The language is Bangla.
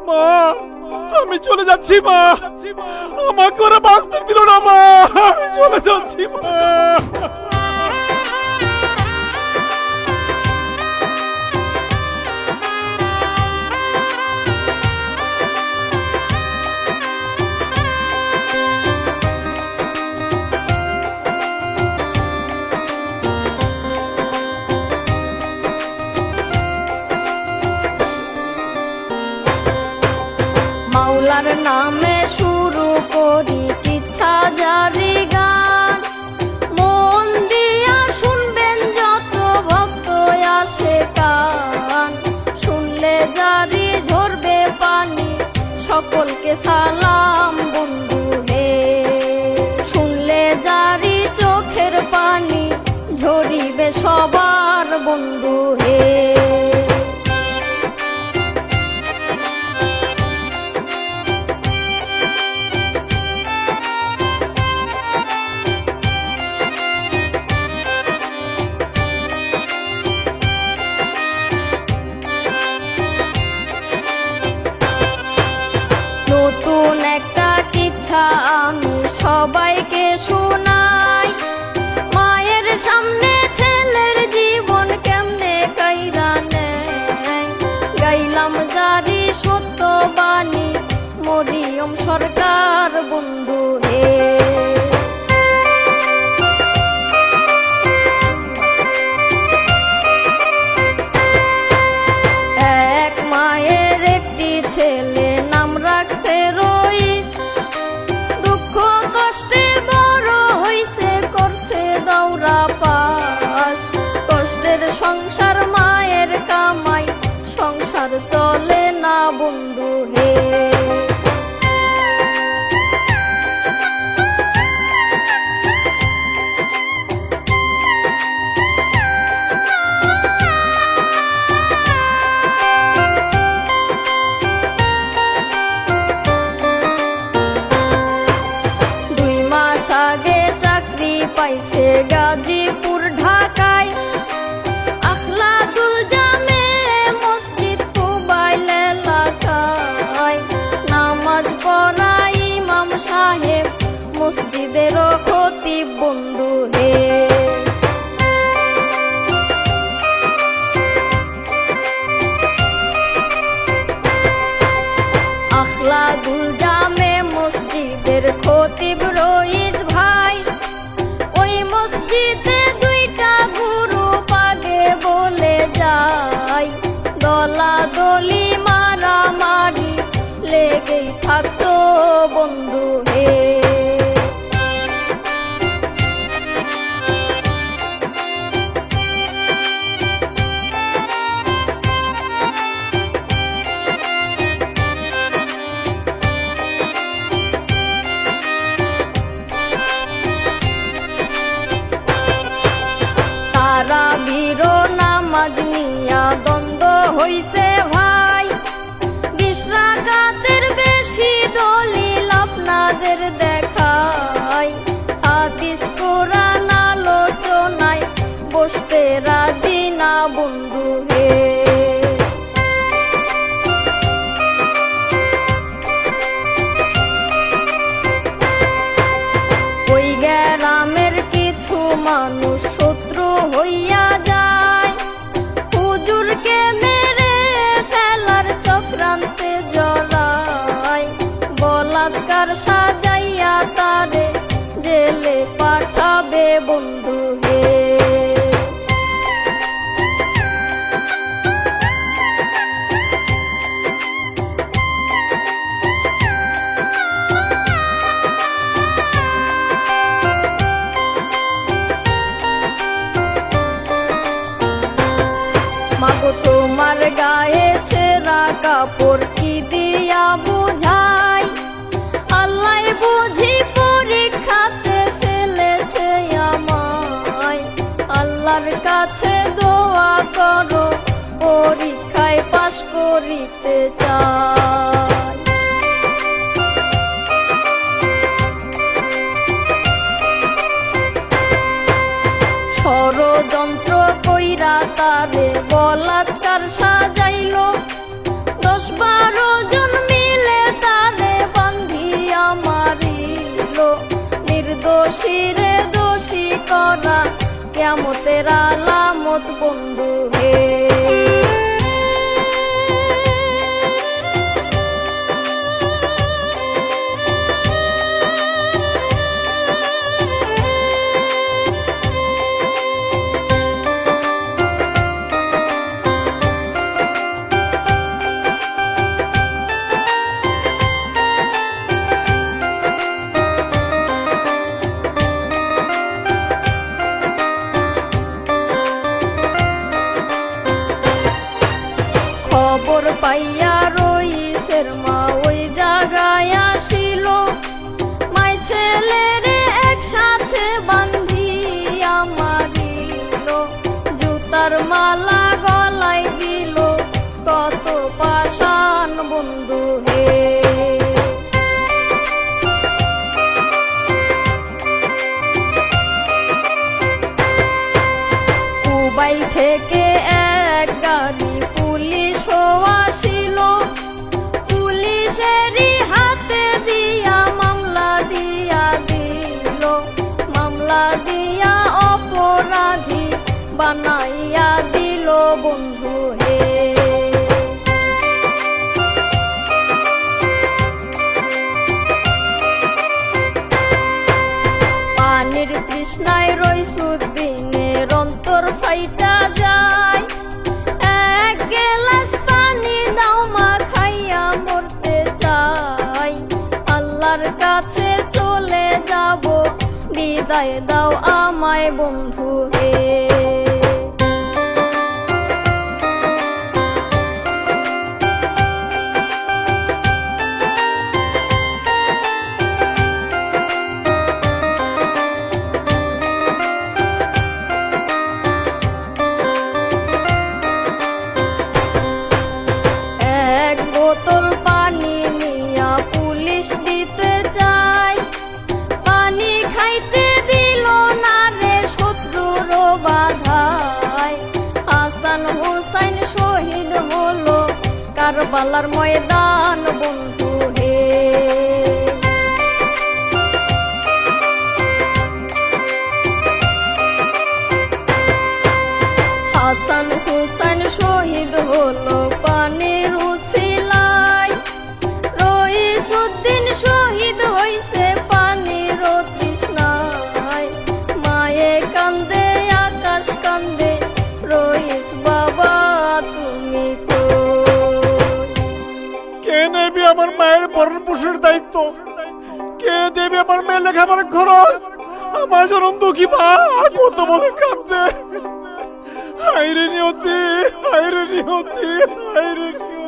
মা, আমি চলে যাচ্ছি মা, আমাকে ওরা বাঁচতে দিল না মা, আমি চলে যাচ্ছি মা। মাওলার নামে শুরু করি কিচ্ছা জারি গান, মন দিয়া শুনবেন যত ভক্ত আসে কান, শুনলে জারি ঝরবে পানি, সকলকে সালাম বন্ধু হে, শুনলে জারি চোখের পানি, ঝরিবে সবার বন্ধু হে। নতুন একটা কিচ্ছা আমি সবাইকে শোনাই, মায়ের সামনে ছেলের জীবন কেমনে কাইরা নেয়, গাইলাম জারি সত্য বাণী মরিয়ম সরকার বন্ধু হে। এক মায়ের একটি ছেলে নাম রাখছে রইস, দুঃখ কষ্টে বড় হইছে করছে দৌড়া পাস, কষ্টের সংসার মায়ের কামাই, সংসার চলে না বন্ধু হে। আগে চাকরি পাইছে গাজীপুর ঢাকায়, আখলাকুল জামে মসজিদ কুবাইল এলাকায়, নামাজ পড়াই ইমাম সাহেব মসজিদেরও খতিব বন্ধু হে। আখলাকুল জামে মসজিদের খতিব রইস ভাই, ওই মসজিদে দুইটা গুরু পাগে বলে যায়, দলাদলি মারামারি লেগেই থাকতো বন্ধু হে। তারাবির নামাজ নিয়া দ্বন্দ্ব হইছে ভাই, 20 রাকাতের বেশি দলিল আপনাদের দেখাই, হাদিস কোরআন আলোচনায় বসতে রাজি না বন্ধু হে। ওই গ্রামের কিছু মানুষ শত্রু হইয়া যায়, হুজুরকে মেরে ফেলার চক্রান্তে জড়ায়, বলাৎকার সাজাইয়া তারে জেলে পাঠাবে বন্ধু হে। মাগো তোমার গায়ে ছেঁড়া কাপড় কি দিয়া বুঝাই, আল্লাহ বুঝি পরীক্ষাতে ফেলেছে আমায়, আল্লাহর কাছে দোয়া করো পরীক্ষায় পাশ করিতে চাই। ষড়যন্ত্র কইরা তারে বলাৎকার সাজাইলো, 10-12 জন খাইয়া রইসের মা ওই জায়গায় আসিল, মাই ছেলেরে একসাথে বান্ধিয়া মারিল, জুতার মালা গলায় দিল, কত পাষাণ বন্ধু হে। কুবাই থেকে এক গাড়ি পুলিশও আসিল, পুলিশেরই হাতে দিয়া মামলা দিয়া দিল, মামলা দিয়া অপরাধী বানাইয়া দিল বন্ধু হে। পানির তৃষ্ণায় রইসুদ্দিনের অন্তর ফাইটা যায়, এক গেলাস পানি দাও মা খাইয়া মরতে চাই, আল্লাহর কাছে চলে যাব, বিদায় দাও আমায় বন্ধু হে। এক বোতল পানি নিয়া পুলিশ দিতে চাই, পানি খাইতে দিল না রে শত্রুর বাধায়, হাসান হুসাইন শহীদ হলো কারবালার ময়দান বন্ধু হে। হাসান হুসাইন শহীদ হলো পানির উসিলায়, রইসুদ্দিন শহীদ হইছে পানির তৃষ্ণায়, মায়ে কান্দে আকাশ কান্দে, রইস বাবা তুমি কই? কে নেবে আমার মায়ের ভরণ পোষণের দায়িত্ব? কে দেবে আমার মেয়ে লেখাপড়ার খরচ? আমার জনম দুঃখী মা কত বড় কাঁদবে। হায়রে নিয়তি, হায়রে নিয়তি, হায়রে নিয়তি।